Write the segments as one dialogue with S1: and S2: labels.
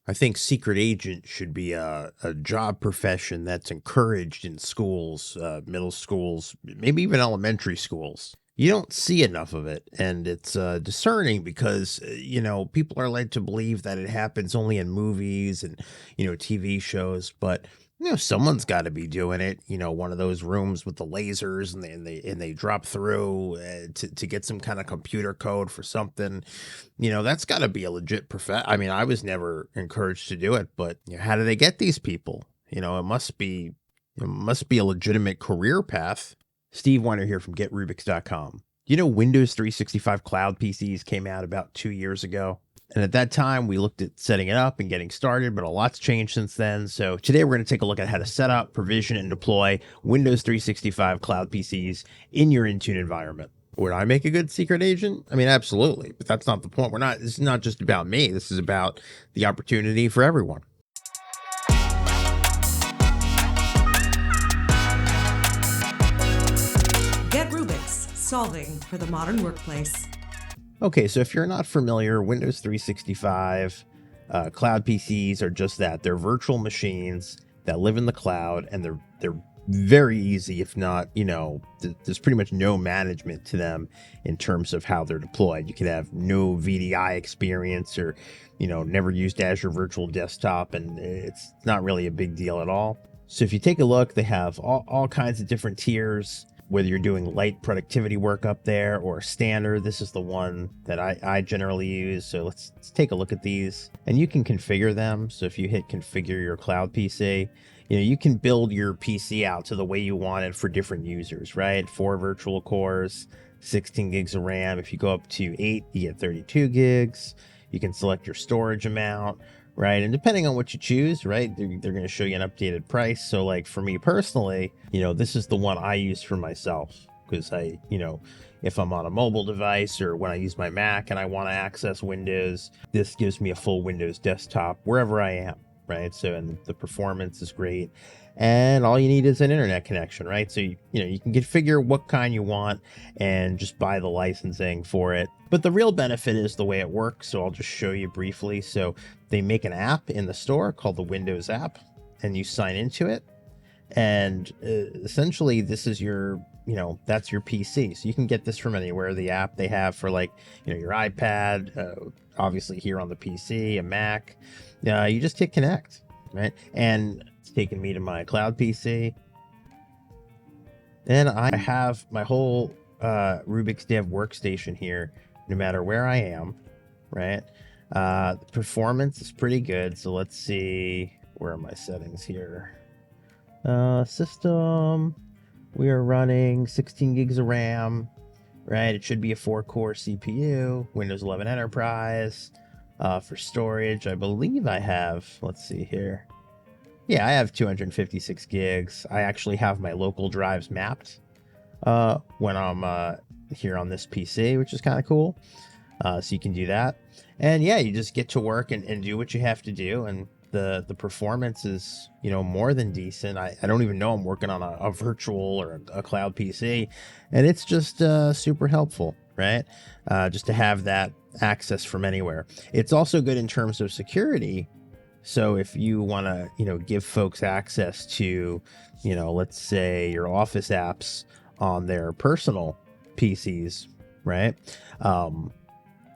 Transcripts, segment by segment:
S1: I think secret agent should be a job profession that's encouraged in schools, middle schools, maybe even elementary schools. You don't see enough of it, and it's discerning because people are led to believe that it happens only in movies and TV shows, but someone's got to be doing it. One of those rooms with the lasers, and they drop through to get some kind of computer code for something. That's got to be a legit I mean, I was never encouraged to do it, but how do they get these people? It must be a legitimate career path. Steve Weiner here from GetRubix.com. Windows 365 Cloud PCs came out about 2 years ago. And at that time, we looked at setting it up and getting started, but a lot's changed since then. So today we're going to take a look at how to set up, provision, and deploy Windows 365 Cloud PCs in your Intune environment. Would I make a good secret agent? I mean, absolutely, but that's not the point. This is not just about me. This is about the opportunity for everyone.
S2: GetRubix, solving for the modern workplace.
S1: Okay, so if you're not familiar, Windows 365 Cloud PCs are just that. They're virtual machines that live in the cloud, and they're very easy. If not, there's pretty much no management to them in terms of how they're deployed. You could have no VDI experience or, never used Azure Virtual Desktop, and it's not really a big deal at all. So if you take a look, they have all kinds of different tiers, whether you're doing light productivity work up there or standard. This is the one that I generally use. So let's take a look at these, and you can configure them. So if you hit configure your cloud PC, you can build your PC out to the way you want it for different users, right? 4 virtual cores, 16 gigs of RAM. If you go up to 8, you get 32 gigs. You can select your storage amount, right? And depending on what you choose, right, they're going to show you an updated price. So like for me personally, this is the one I use for myself, because if I'm on a mobile device or when I use my Mac and I want to access Windows, this gives me a full Windows desktop wherever I am, right? So, and the performance is great, and all you need is an internet connection, right? So, you can configure what kind you want and just buy the licensing for it. But the real benefit is the way it works. So I'll just show you briefly. So they make an app in the store called the Windows app, and you sign into it. And essentially this is your, that's your PC. So you can get this from anywhere. The app they have for your iPad, obviously here on the PC, a Mac, you just hit connect, right? And it's taken me to my cloud PC. And I have my whole Rubix Dev workstation here, no matter where I am, right? The performance is pretty good. So let's see, where are my settings here? System, we are running 16 gigs of RAM, right? It should be a 4-core CPU, Windows 11 Enterprise. For storage, I believe I have, let's see here. Yeah, I have 256 gigs. I actually have my local drives mapped when I'm here on this PC, which is kind of cool. So you can do that. And yeah, you just get to work and do what you have to do. And the performance is, more than decent. I don't even know I'm working on a virtual or a cloud PC. And it's just super helpful, right? Just to have that access from anywhere. It's also good in terms of security. So if you want to, give folks access to, let's say your office apps on their personal PCs, right?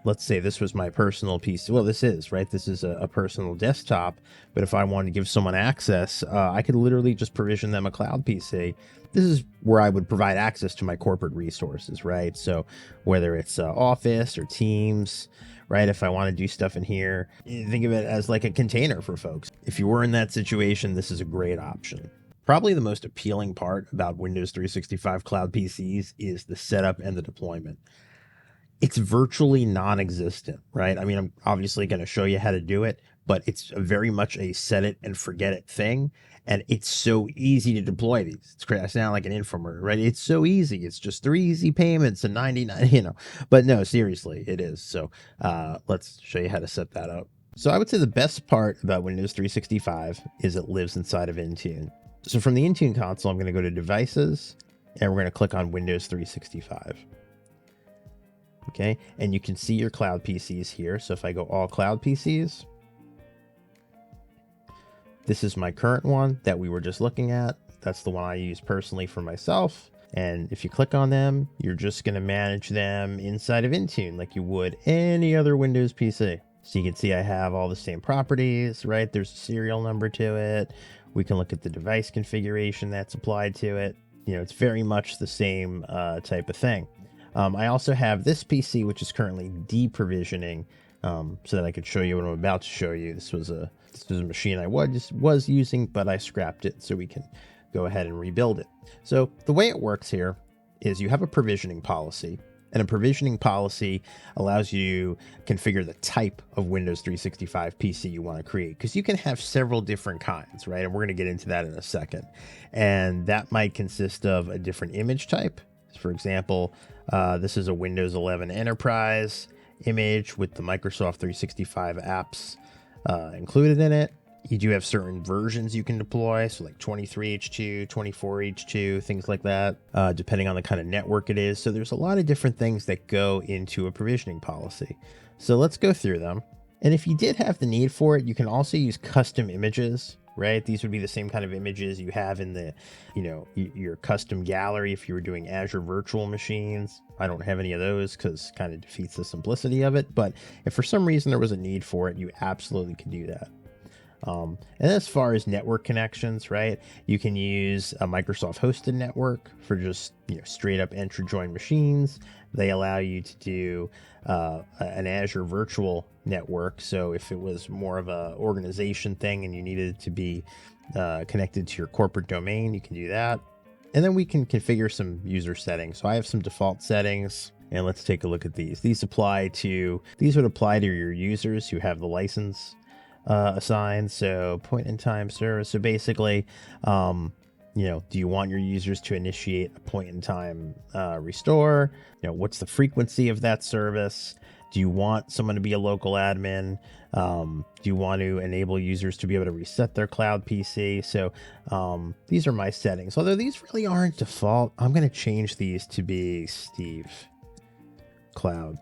S1: Let's say this was my personal PC. Well, this is, right? This is a personal desktop. But if I wanted to give someone access, I could literally just provision them a cloud PC. This is where I would provide access to my corporate resources, right? So whether it's Office or Teams, right? If I want to do stuff in here, think of it as like a container for folks. If you were in that situation, this is a great option. Probably the most appealing part about Windows 365 Cloud PCs is the setup and the deployment. It's virtually non-existent, right? I mean, I'm obviously going to show you how to do it, but it's very much a set it and forget it thing. And it's so easy to deploy these. It's crazy. I sound like an infomer, right? It's so easy. It's just 3 easy payments and 99, but no, seriously, it is. So let's show you how to set that up. So I would say the best part about Windows 365 is it lives inside of Intune. So from the Intune console, I'm going to go to Devices, and we're going to click on Windows 365. Okay, and you can see your cloud PCs here. So if I go all cloud PCs, This is my current one that we were just looking at. That's the one I use personally for myself. And if you click on them, you're just going to manage them inside of Intune like you would any other Windows PC. So you can see I have all the same properties, right? There's a serial number to it. We can look at the device configuration that's applied to it. You know, it's very much the same type of thing. I also have this PC, which is currently deprovisioning, so that I could show you what I'm about to show you. This was a machine I was using, but I scrapped it so we can go ahead and rebuild it. So the way it works here is you have a provisioning policy, and a provisioning policy allows you to configure the type of Windows 365 PC you want to create, because you can have several different kinds, right? And we're going to get into that in a second. And that might consist of a different image type. For example, this is a Windows 11 Enterprise image with the Microsoft 365 apps included in it. You do have certain versions you can deploy, so like 23H2, 24H2, things like that, depending on the kind of network it is. So there's a lot of different things that go into a provisioning policy. So let's go through them. And if you did have the need for it, you can also use custom images, right? These would be the same kind of images you have in the, your custom gallery if you were doing Azure virtual machines. I don't have any of those because it kind of defeats the simplicity of it. But if for some reason there was a need for it, you absolutely could do that. And as far as network connections, right, you can use a Microsoft hosted network for just, straight up enter join machines. They allow you to do an Azure virtual network. So if it was more of a organization thing and you needed it to be connected to your corporate domain, you can do that. And then we can configure some user settings. So I have some default settings, and let's take a look at these. These would apply to your users who have the license assigned. So point in time service. So basically, do you want your users to initiate a point in time restore? What's the frequency of that service? Do you want someone to be a local admin? Do you want to enable users to be able to reset their Cloud PC? So these are my settings. Although these really aren't default, I'm going to change these to be Steve Cloud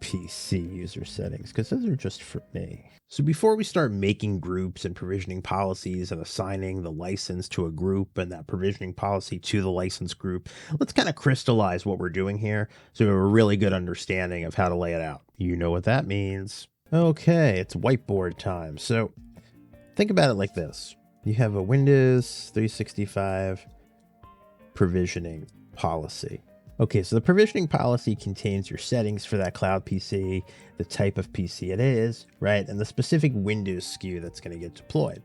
S1: PC user settings, because those are just for me. So before we start making groups and provisioning policies and assigning the license to a group and that provisioning policy to the license group, let's kind of crystallize what we're doing here so we have a really good understanding of how to lay it out. You know what that means. Okay, it's whiteboard time. So think about it like this. You have a Windows 365 provisioning policy. Okay, so the provisioning policy contains your settings for that Cloud PC, the type of PC it is, right? And the specific Windows SKU that's going to get deployed.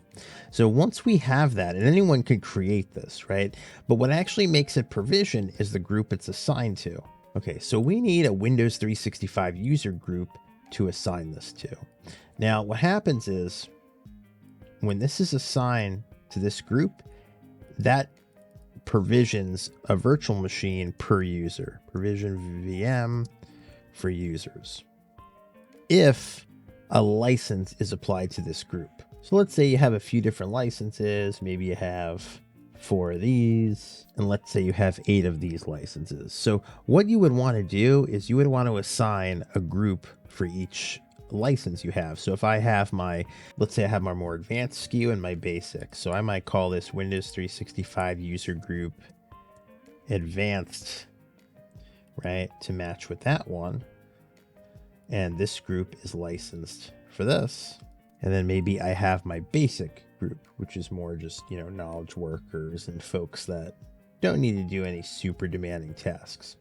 S1: So once we have that, and anyone could create this, right? But what actually makes it provision is the group it's assigned to. Okay, so we need a Windows 365 user group to assign this to. Now, what happens is when this is assigned to this group, that provisions a virtual machine per user. Provision VM for users if a license is applied to this group. So let's say you have a few different licenses. Maybe you have 4 of these, and let's say you have 8 of these licenses. So what you would want to do is you would want to assign a group for each license you have. So if I have let's say I have my more advanced SKU and my basic. So I might call this Windows 365 user group advanced, right, to match with that one. And this group is licensed for this. And then maybe I have my basic group, which is more just, knowledge workers and folks that don't need to do any super demanding tasks.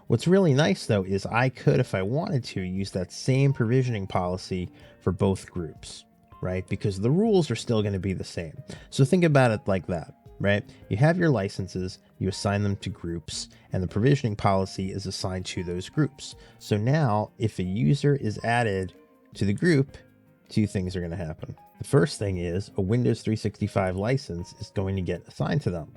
S1: What's really nice, though, is I could, if I wanted to, use that same provisioning policy for both groups, right? Because the rules are still going to be the same. So think about it like that, right? You have your licenses, you assign them to groups, and the provisioning policy is assigned to those groups. So now, if a user is added to the group, 2 things are going to happen. The first thing is a Windows 365 license is going to get assigned to them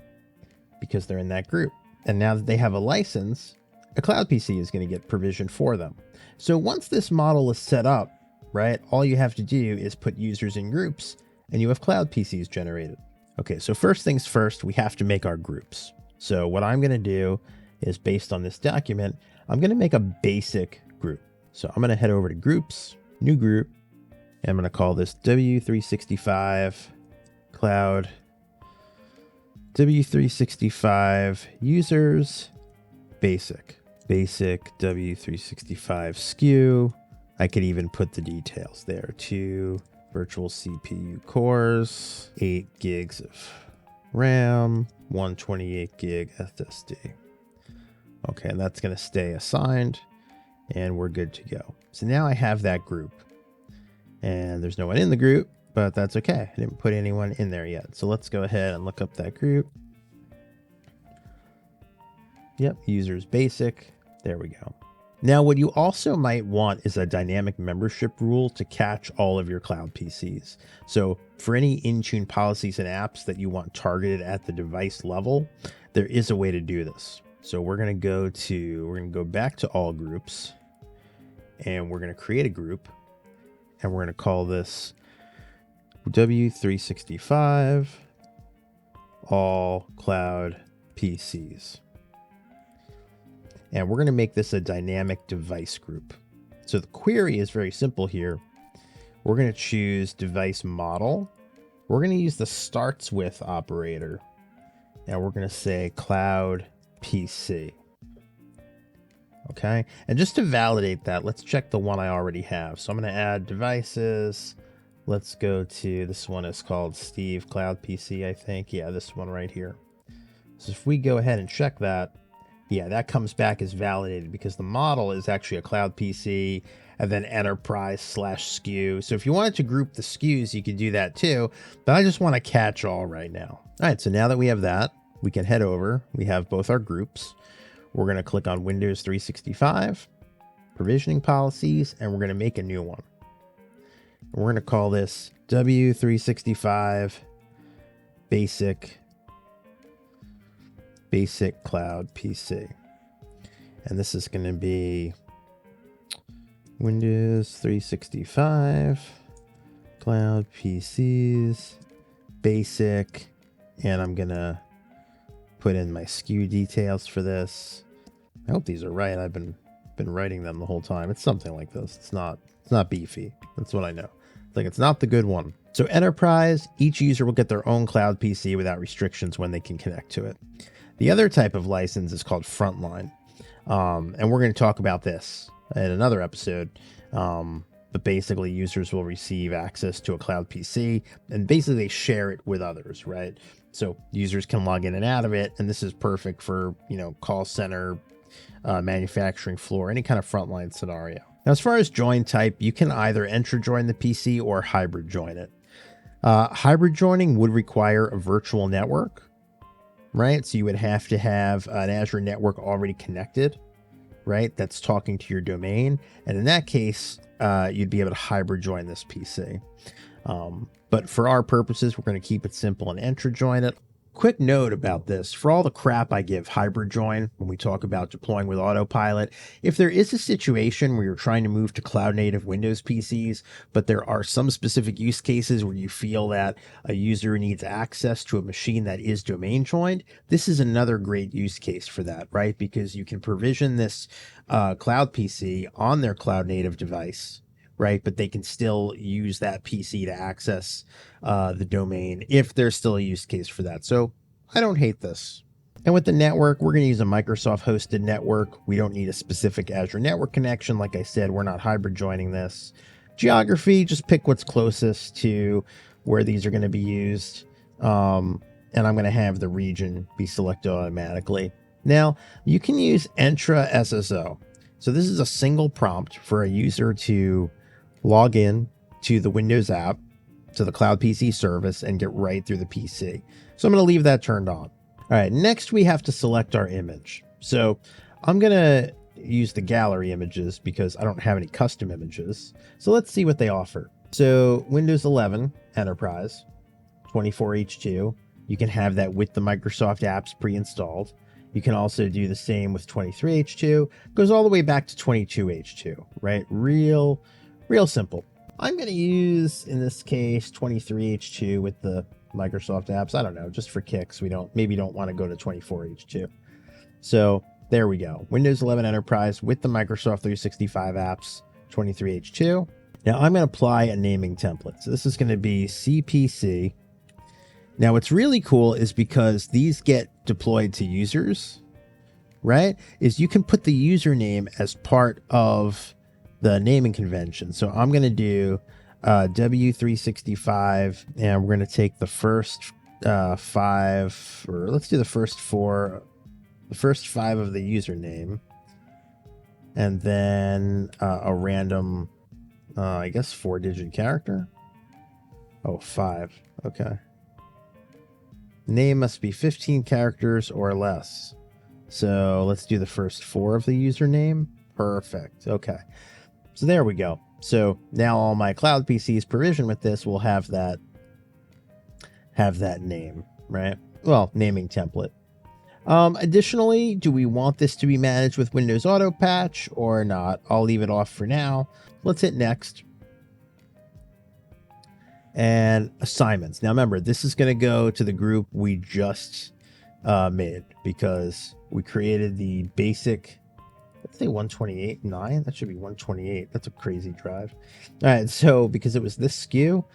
S1: because they're in that group. And now that they have a license, a Cloud PC is going to get provisioned for them. So once this model is set up, right, all you have to do is put users in groups and you have Cloud PCs generated. Okay, so first things first, we have to make our groups. So what I'm going to do is, based on this document, I'm going to make a basic group. So I'm going to head over to groups, new group, and I'm going to call this W365 Cloud W365 users basic W365 SKU. I could even put the details there. 2 virtual CPU cores, 8 gigs of RAM, 128 gig SSD. Okay, and that's going to stay assigned, and we're good to go. So now I have that group, and there's no one in the group, but that's okay. I didn't put anyone in there yet. So let's go ahead and look up that group. Yep, users basic. There we go. Now, what you also might want is a dynamic membership rule to catch all of your Cloud PCs. So for any Intune policies and apps that you want targeted at the device level, there is a way to do this. So we're going to go back to all groups, and we're going to create a group, and we're going to call this W365 all Cloud PCs. And we're going to make this a dynamic device group. So the query is very simple here. We're going to choose device model. We're going to use the starts with operator. And we're going to say Cloud PC. Okay. And just to validate that, let's check the one I already have. So I'm going to add devices. Let's go to, this one is called Steve Cloud PC, I think. Yeah, this one right here. So if we go ahead and check that, yeah, that comes back as validated because the model is actually a Cloud PC and then enterprise / SKU. So if you wanted to group the SKUs, you could do that too. But I just want to catch all right now. All right, so now that we have that, we can head over. We have both our groups. We're going to click on Windows 365, provisioning policies, and we're going to make a new one. We're going to call this W365 Basic Cloud PC. And this is going to be Windows 365 Cloud PCs Basic. And I'm going to put in my SKU details for this. I hope these are right. I've been writing them the whole time. It's something like this. It's not beefy. That's what I know. It's like, it's not the good one. So enterprise, each user will get their own Cloud PC without restrictions when they can connect to it. The other type of license is called frontline. And we're going to talk about this in another episode. But basically users will receive access to a Cloud PC and basically they share it with others, right? So users can log in and out of it. And this is perfect for, call center, manufacturing floor, any kind of frontline scenario. Now, as far as join type, you can either enter join the PC or hybrid join it. Hybrid joining would require a virtual network, right? So you would have to have an Azure network already connected, right? That's talking to your domain. And in that case, you'd be able to hybrid join this PC. But for our purposes, we're going to keep it simple and enter join it. Quick note about this, for all the crap I give hybrid join when we talk about deploying with autopilot, if there is a situation where you're trying to move to cloud native Windows PCs, but there are some specific use cases where you feel that a user needs access to a machine that is domain joined, this is another great use case for that, right? Because you can provision this cloud PC on their cloud native device, right? But they can still use that PC to access the domain if there's still a use case for that. So I don't hate this. And with the network, we're going to use a Microsoft hosted network. We don't need a specific Azure network connection. Like I said, we're not hybrid joining this. Geography, just pick what's closest to where these are going to be used. And I'm going to have the region be selected automatically. Now, you can use Entra SSO. So this is a single prompt for a user to log in to the Windows app, to the Cloud PC service, and get right through the PC. So I'm going to leave that turned on. All right, next we have to select our image. So I'm going to use the gallery images because I don't have any custom images. So let's see what they offer. So Windows 11 Enterprise, 24H2. You can have that with the Microsoft apps pre-installed. You can also do the same with 23H2. Goes all the way back to 22H2, right? Real simple. I'm going to use, in this case, 23H2 with the Microsoft apps. I don't know, just for kicks. We maybe don't want to go to 24H2. So there we go. Windows 11 Enterprise with the Microsoft 365 apps, 23H2. Now I'm going to apply a naming template. So this is going to be CPC Now, what's really cool is because these get deployed to users, right? Is you can put the username as part of the naming convention. So I'm going to do W365, and we're going to take the first 5, or let's do the first 4, the first 5 of the username, and then a random, I guess 4-digit character. Oh, 5. Okay. Name must be 15 characters or less. So let's do the first 4 of the username. Perfect. Okay. So there we go. So now all my Cloud PCs provisioned with this will have that name, right? Well, naming template. Additionally, do we want this to be managed with Windows Auto Patch or not? I'll leave it off for now. Let's hit next. And assignments. Now remember, this is going to go to the group we just made, because we created the basic, let's say 128.9. That should be 128. That's a crazy drive. All right, so because it was this SKU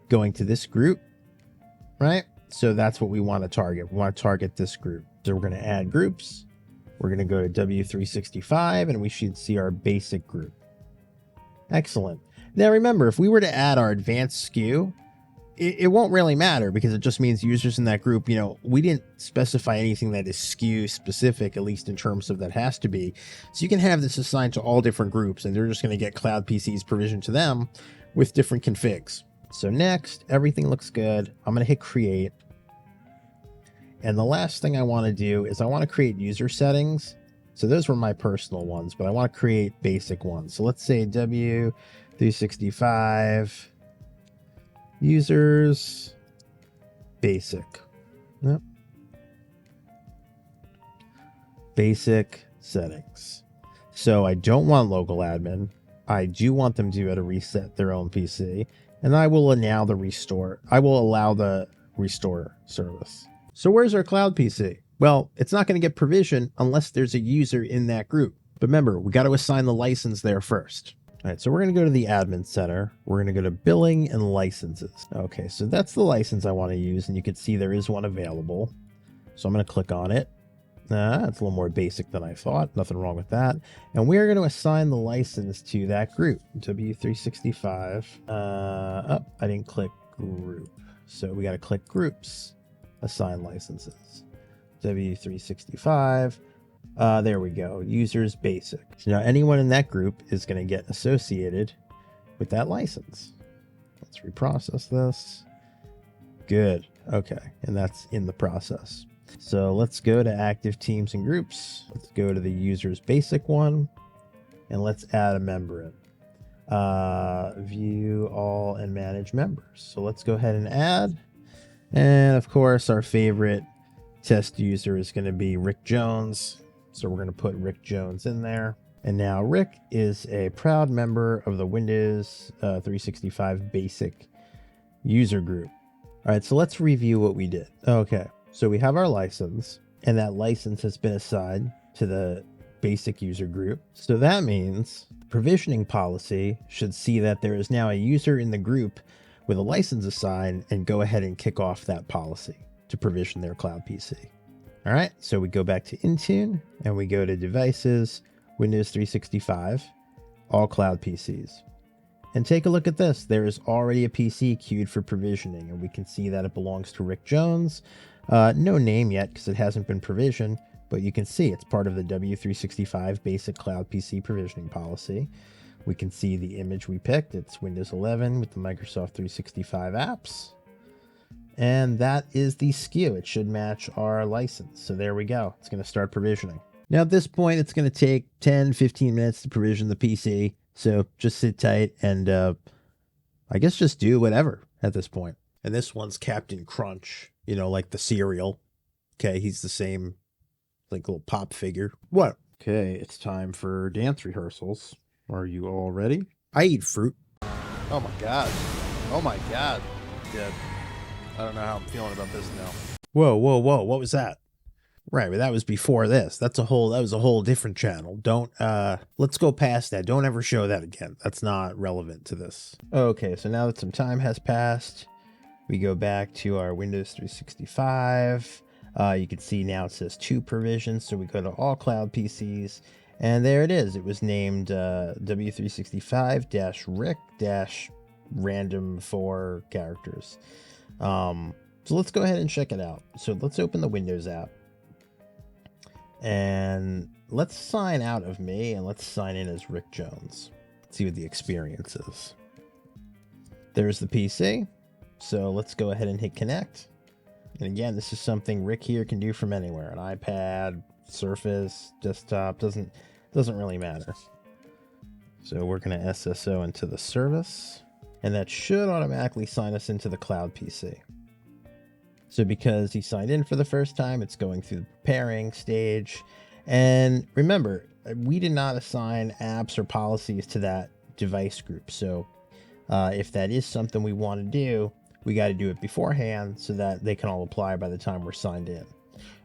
S1: going to this group, right? So that's what we want to target. We want to target this group. So we're going to add groups. We're going to go to W365, and we should see our basic group. Excellent. Now remember, if we were to add our advanced SKU, it won't really matter, because it just means users in that group, we didn't specify anything that is SKU specific, at least in terms of that has to be. So you can have this assigned to all different groups, and they're just going to get Cloud PCs provisioned to them with different configs. So next, everything looks good. I'm going to hit create. And the last thing I want to do is I want to create user settings. So those were my personal ones, but I want to create basic ones. So let's say W365 users basic. Yep. Basic settings. So I don't want local admin. I do want them to be able to reset their own PC, and I will allow the restore. I will allow the restore service. So where's our Cloud PC? Well, it's not going to get provision unless there's a user in that group. But remember, we got to assign the license there first. All right, so we're going to go to the admin center. We're going to go to billing and licenses. Okay, so that's the license I want to use, and you can see there is one available. So I'm going to click on it. It's a little more basic than I thought. Nothing wrong with that. And we're going to assign the license to that group, W365. I didn't click group. So we got to click groups, assign licenses. W365. There we go. Users basic. So now anyone in that group is going to get associated with that license. Let's reprocess this. Good. Okay. And that's in the process. So let's go to active teams and groups. Let's go to the users basic one, and let's add a member in. View all and manage members. So let's go ahead and add. And of course, our favorite test user is going to be Rick Jones. So we're going to put Rick Jones in there. And now Rick is a proud member of the Windows 365 basic user group. All right, so let's review what we did. Okay, so we have our license, and that license has been assigned to the basic user group. So that means provisioning policy should see that there is now a user in the group with a license assigned, and go ahead and kick off that policy to provision their Cloud PC. All right, so we go back to Intune, and we go to Devices, Windows 365, All Cloud PCs. And take a look at this. There is already a PC queued for provisioning, and we can see that it belongs to Rick Jones. No name yet because it hasn't been provisioned, but you can see it's part of the W365 Basic Cloud PC provisioning policy. We can see the image we picked. It's Windows 11 with the Microsoft 365 apps. And that is the SKU. It should match our license. So there we go. It's going to start provisioning. Now at this point, it's going to take 10, 15 minutes to provision the PC. So just sit tight and I guess just do whatever at this point. And this one's Captain Crunch, like the cereal. Okay, he's the same, like, little pop figure. What? Okay, it's time for dance rehearsals. Are you all ready? I eat fruit. Oh my god. Oh my god. Good. I don't know how I'm feeling about this now. Whoa, whoa, whoa. What was that? Right, but that was before this. That was a whole different channel. Don't, let's go past that. Don't ever show that again. That's not relevant to this. Okay, so now that some time has passed, We go back to our Windows 365. You can see now it says 2 provisions. So we go to all Cloud PCs, and there it is. It was named W365-Rick-random 4 characters. So let's go ahead and check it out. So let's open the Windows app. And let's sign out of me and let's sign in as Rick Jones. See what the experience is. There's the PC. So let's go ahead and hit connect. And again, this is something Rick here can do from anywhere. An iPad, Surface, desktop, doesn't really matter. So we're going to SSO into the service, and that should automatically sign us into the Cloud PC. So because he signed in for the first time, it's going through the preparing stage. And remember, we did not assign apps or policies to that device group. So if that is something we want to do, we got to do it beforehand so that they can all apply by the time we're signed in.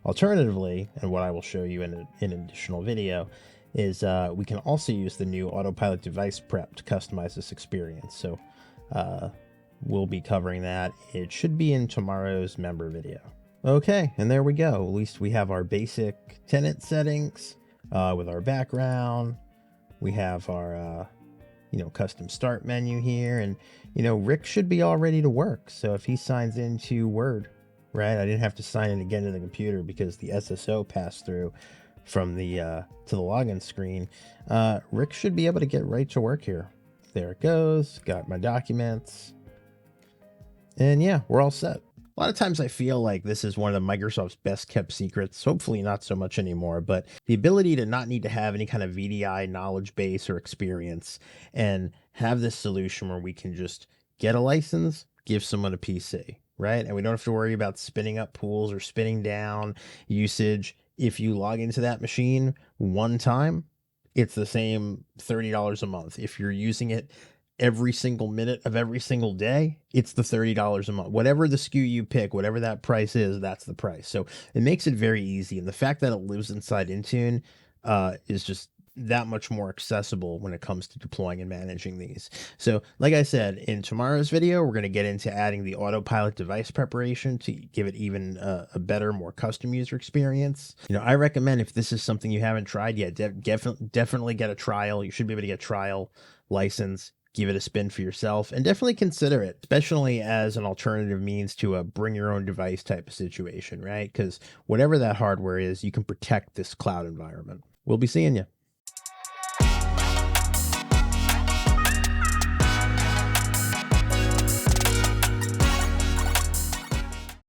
S1: Alternatively, and what I will show you in an additional video, is we can also use the new autopilot device prep to customize this experience. So we'll be covering that. It should be in tomorrow's member video. Okay, and there we go. At least we have our basic tenant settings with our background. We have our custom start menu here, and Rick should be all ready to work. So if he signs into Word, right, I didn't have to sign in again to the computer because the SSO passed through from the to the login screen. Rick should be able to get right to work here. There it goes. Got my documents. And yeah, we're all set. A lot of times I feel like this is one of Microsoft's best kept secrets. Hopefully not so much anymore, but the ability to not need to have any kind of VDI knowledge base or experience and have this solution where we can just get a license, give someone a PC, right? And we don't have to worry about spinning up pools or spinning down usage. If you log into that machine one time, it's the same $30 a month. If you're using it every single minute of every single day, it's the $30 a month. Whatever the SKU you pick, whatever that price is, that's the price. So it makes it very easy. And the fact that it lives inside Intune is just that much more accessible when it comes to deploying and managing these. So like I said, in tomorrow's video, we're going to get into adding the autopilot device preparation to give it even a better, more custom user experience. I recommend, if this is something you haven't tried yet, definitely get a trial. You should be able to get trial license. Give it a spin for yourself, and definitely consider it, especially as an alternative means to a bring your own device type of situation, right? Because whatever that hardware is, you can protect this cloud environment. We'll be seeing you.